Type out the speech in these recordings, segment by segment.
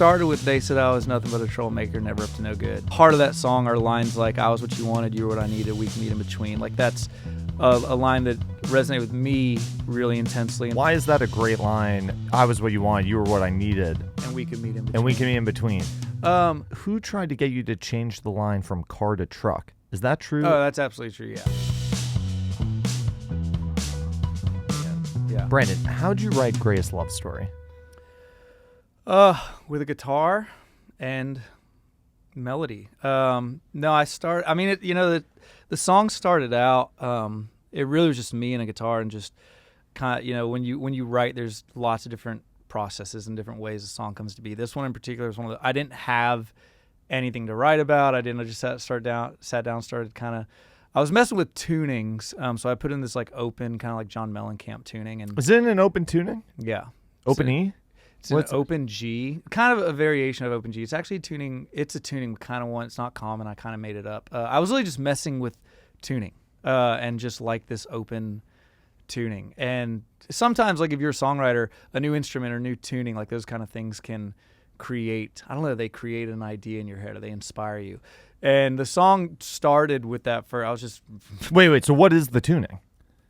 started with "They said I was nothing but a troublemaker, never up to no good." Part of that song are lines like "I was what you wanted, you were what I needed, we can meet in between." Like that's a line that resonated with me really intensely. Why is that a great line? I was what you wanted, you were what I needed, And we can meet in between. and we can meet in between. Who tried to get you to change the line from car to truck? Is that true? Oh, that's absolutely true. Yeah. Yeah. Brandon, how'd you write Greatest Love Story? With a guitar and melody. No, the song started out, it really was just me and a guitar and just kind of, when you write, there's lots of different processes and different ways a song comes to be. This one in particular is one of I didn't have anything to write about. I just sat down, started kind of, I was messing with tunings. So I put in this like open, kind of like John Mellencamp tuning. And is it an open tuning? Yeah. Open E? It's an open G, kind of a variation of open G. It's actually tuning. It's a tuning kind of one. It's not common. I kind of made it up. I was really just messing with tuning and just like this open tuning. And sometimes, like if you're a songwriter, a new instrument or new tuning, like those kind of things can create, I don't know, they create an idea in your head or they inspire you. And the song started with that I was just... Wait, so what is the tuning?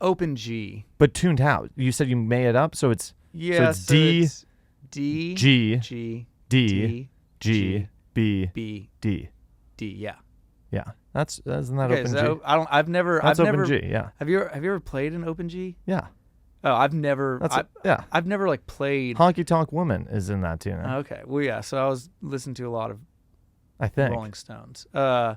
Open G. But tuned how? You said you made it up, so it's... Yeah, so it's D... It's D, G, G, D, G, B, B, D. D. Yeah. Yeah. Isn't that Okay, open so G? I've never. That's I've open never, G, yeah. Have you ever played an open G? Yeah. Oh, I've never. Yeah. I've never like played. Honky Tonk Woman is in that tuning. Okay. Well, yeah. So I was listening to a lot of I think. Rolling Stones. No,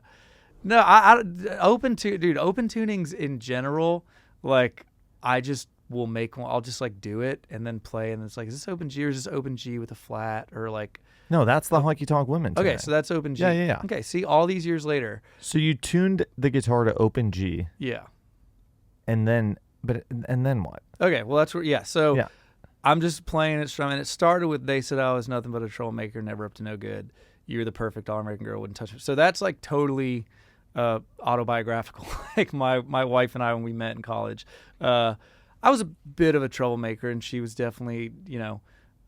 open tunings in general, like I just will make one. I'll just like do it and then play, and it's like, is this open G or is this open G with a flat or like? No, that's the Honky Tonk Woman tuning. Okay, so that's open G. Yeah. Okay, see, all these years later. So you tuned the guitar to open G. Yeah. And then what? Okay, well that's where So yeah. I'm just playing it, strumming. It started with "They said I was nothing but a troublemaker, never up to no good. You're the perfect all-American girl, wouldn't touch me." So that's like totally autobiographical. Like my wife and I when we met in college. I was a bit of a troublemaker, and she was definitely,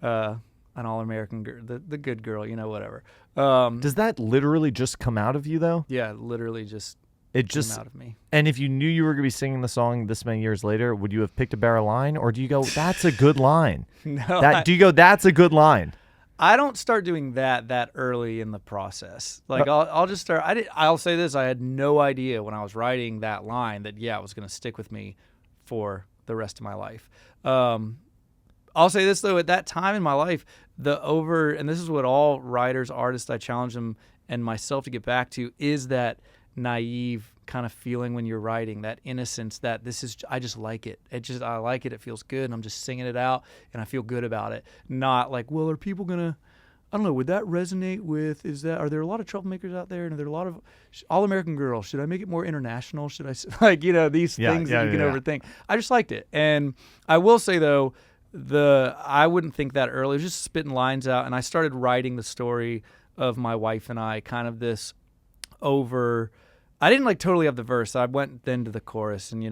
an all-American girl, the good girl, whatever. Does that literally just come out of you, though? Yeah, literally just came out of me. And if you knew you were going to be singing the song this many years later, would you have picked a better line, or do you go, "That's a good line"? No. Do you go, "That's a good line"? I don't start doing that early in the process. Like I'll just start. I'll say this: I had no idea when I was writing that line that it was going to stick with me for the rest of my life. I'll say this though: at that time in my life, and this is what all writers, artists, I challenge them and myself to get back to, is that naive kind of feeling when you're writing, that innocence, that I just like it. I like it. It feels good, and I'm just singing it out, and I feel good about it. Not like, well, are people gonna? I don't know. Would that resonate with? Are there a lot of troublemakers out there? And are there a lot of all-American girls? Should I make it more international? Should I, these things that you can overthink? I just liked it. And I will say, though, I wouldn't think that early. It was just spitting lines out. And I started writing the story of my wife and I, kind of this I didn't like totally have the verse. I went then to the chorus and,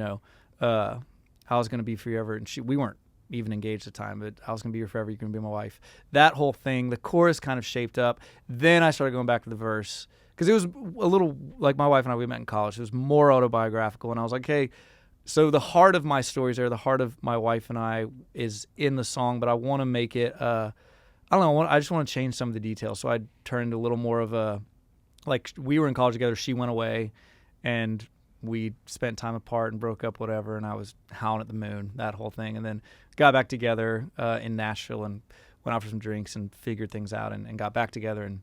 I was going to be forever. And we weren't even engaged at the time, but I was going to be here forever. You're going to be my wife. That whole thing, the chorus kind of shaped up. Then I started going back to the verse because it was a little like my wife and I, we met in college. It was more autobiographical. And I was like, hey, so the heart of my stories there, the heart of my wife and I is in the song, but I want to make it, I don't know, I just want to change some of the details. So I turned a little more of like we were in college together, she went away, and we spent time apart and broke up, whatever, and I was howling at the moon, that whole thing. And then got back together in Nashville and went out for some drinks and figured things out and got back together, and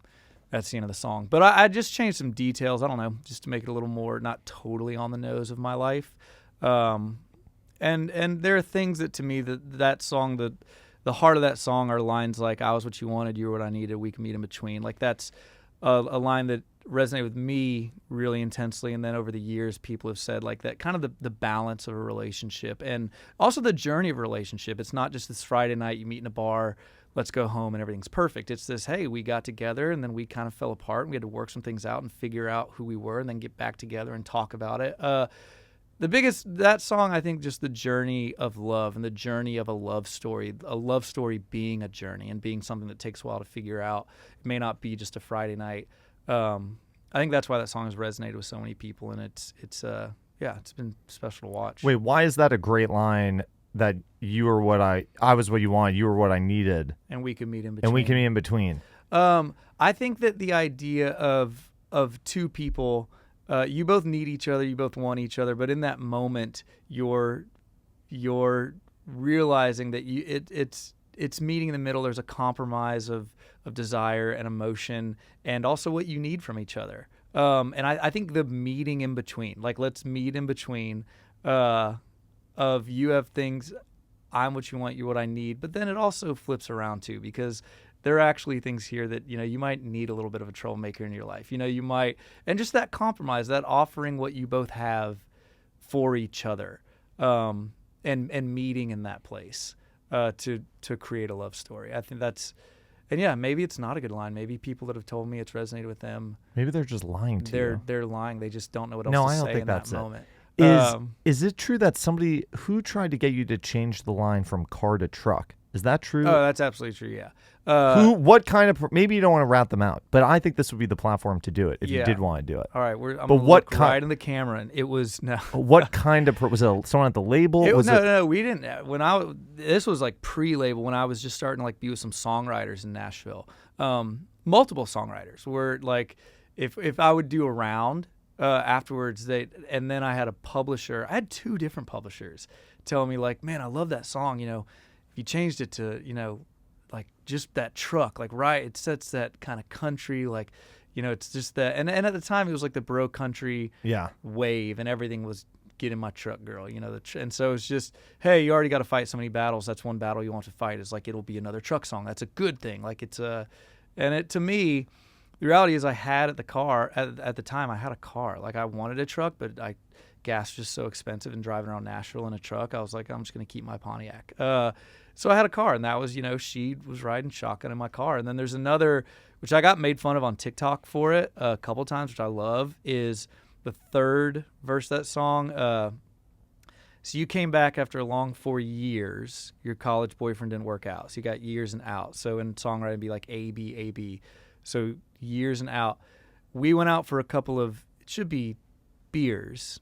that's the end of the song. But I just changed some details, I don't know, just to make it a little more not totally on the nose of my life. And there are things that to me, that song, the heart of that song are lines like, "I was what you wanted, you were what I needed, we can meet in between." Like that's a line that resonated with me really intensely, and then over the years people have said like that kind of the balance of a relationship and also the journey of a relationship. It's not just this Friday night you meet in a bar, let's go home and everything's perfect. It's this, hey, we got together and then we kind of fell apart and we had to work some things out and figure out who we were and then get back together and talk about it. that song, I think, just the journey of love and the journey of a love story being a journey and being something that takes a while to figure out. It may not be just a Friday night. I think that's why that song has resonated with so many people, and it's been special to watch. Wait, why is that a great line? That you were what I was what you wanted, you were what I needed, and we can meet in between. I think that the idea of two people, you both need each other, you both want each other, but in that moment, you're realizing that it's meeting in the middle. There's a compromise of desire and emotion, and also what you need from each other. And I think the meeting in between, like let's meet in between. Of you have things, I'm what you want, you're what I need. But then it also flips around too, because there are actually things here that, you might need a little bit of a troublemaker in your life. You might, and just that compromise, that offering what you both have for each other, and meeting in that place, to create a love story. I think that's, and yeah, maybe it's not a good line. Maybe people that have told me it's resonated with them. Maybe they're just lying to you. They're lying. They just don't know what else to say in that moment. Is it true that somebody who tried to get you to change the line from car to truck? Is that true? Oh, that's absolutely true. Yeah. What kind of? Maybe you don't want to rat them out, but I think this would be the platform to do it if you did want to do it. All right, I'm gonna look right in the camera, and it was no. What kind of? Was it someone at the label? No, we didn't. This was like pre-label when I was just starting to like be with some songwriters in Nashville. Multiple songwriters were like, if I would do a round. Afterwards, and then I had a publisher. I had two different publishers telling me like, man, I love that song. If you changed it to, like just that truck, like right, it sets that kind of country, like, it's just that. And at the time, it was like the bro country wave, and everything was get in my truck, girl. And so it's just, hey, you already got to fight so many battles. That's one battle you want to fight. Is like it'll be another truck song. That's a good thing. Like it's and it to me. The reality is I had at the time I had a car. Like I wanted a truck, but gas was just so expensive and driving around Nashville in a truck. I was like, I'm just going to keep my Pontiac. So I had a car, and that was, she was riding shotgun in my car. And then there's another, which I got made fun of on TikTok for it a couple times, which I love, is the third verse of that song. So you came back after a long 4 years. Your college boyfriend didn't work out. So you got years and out. So in songwriting, it'd be like A, B, A, B. So years and out. We went out for a couple of, it should be beers,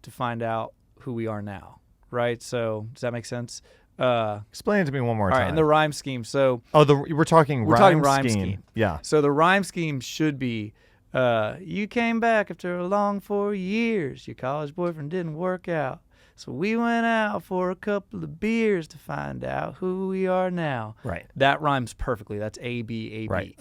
to find out who we are now, right? So does that make sense? Explain it to me one more time. All right, and the rhyme scheme. So we're talking rhyme scheme. Yeah. So the rhyme scheme should be, you came back after a long 4 years. Your college boyfriend didn't work out. So we went out for a couple of beers to find out who we are now. Right. That rhymes perfectly. That's A, B, A, B. Right.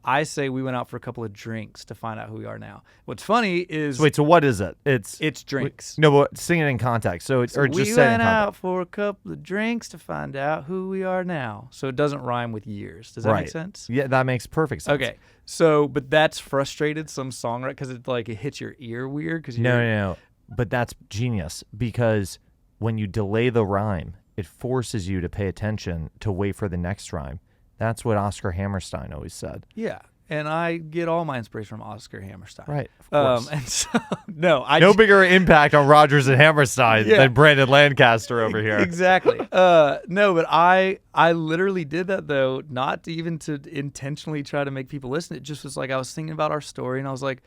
I say we went out for a couple of drinks to find out who we are now. What's funny is... Wait, so what is it? It's drinks. No, but sing it in context. So just say it in context. We went out for a couple of drinks to find out who we are now. So it doesn't rhyme with years. Does that make sense? Yeah, that makes perfect sense. Okay. So, but that's frustrated some songwriter because it hits your ear weird. Cause No. But that's genius, because when you delay the rhyme, it forces you to pay attention, to wait for the next rhyme. That's what Oscar Hammerstein always said. Yeah, and I get all my inspiration from Oscar Hammerstein. Right, of course. And so, bigger impact on Rodgers and Hammerstein than Brandon Lancaster over here. Exactly. No, but I literally did that, though, not even to intentionally try to make people listen. It just was like I was thinking about our story, and I was like,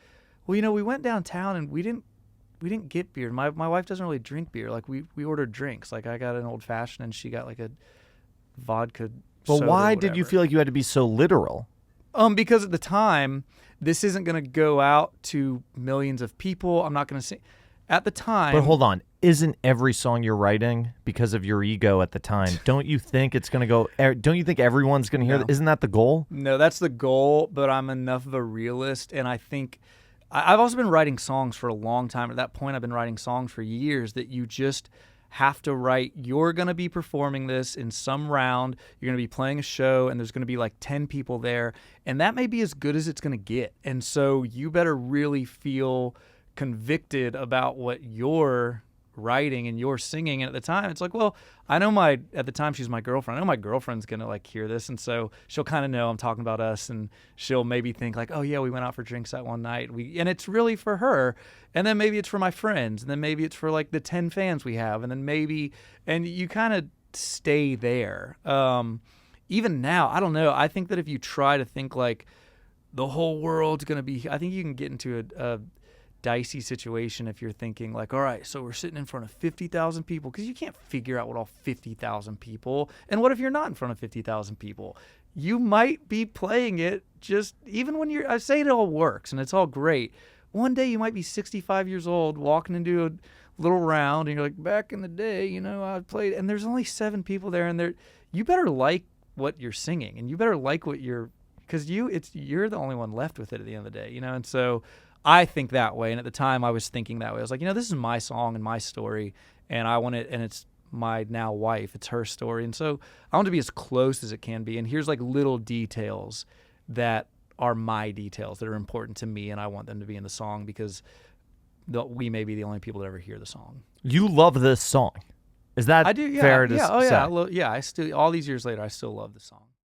well, we went downtown, and we didn't get beer. My wife doesn't really drink beer. Like we ordered drinks. Like I got an old fashioned and she got like a vodka. But why did you feel like you had to be so literal? Because at the time, this isn't going to go out to millions of people. I'm not going to sing. At the time. But hold on. Isn't every song you're writing because of your ego at the time? Don't you think it's going to go? Don't you think everyone's going to hear that? Isn't that the goal? No, that's the goal. But I'm enough of a realist, and I think. I've also been writing songs for a long time. At that point, I've been writing songs for years that you just have to write. You're going to be performing this in some round. You're going to be playing a show, and there's going to be like 10 people there. And that may be as good as it's going to get. And so you better really feel convicted about what you're writing and you're singing. And at the time, it's like, well, at the time she was my girlfriend. I know my girlfriend's going to like hear this. And so she'll kind of know I'm talking about us, and she'll maybe think like, oh yeah, we went out for drinks that one night. And it's really for her. And then maybe it's for my friends. And then maybe it's for like the 10 fans we have. And then and you kind of stay there. Even now, I don't know. I think that if you try to think like the whole world's going to be, I think you can get into a dicey situation if you're thinking like, all right, so we're sitting in front of 50,000 people, because you can't figure out what all 50,000 people, and what if you're not in front of 50,000 people? You might be playing it just, even when I say it all works and it's all great. One day you might be 65 years old walking into a little round and you're like, back in the day, I played, and there's only 7 people there, and you better like what you're singing, and you better like what because you're the only one left with it at the end of the day, and so I think that way. And at the time I was thinking that way. I was like, this is my song and my story, and I want it, and it's my now wife, it's her story. And so I want to be as close as it can be. And here's like little details that are my details that are important to me, and I want them to be in the song, because we may be the only people that ever hear the song. You love this song. Is that I do, yeah. fair to say? Yeah, I still, all these years later, I still love the song.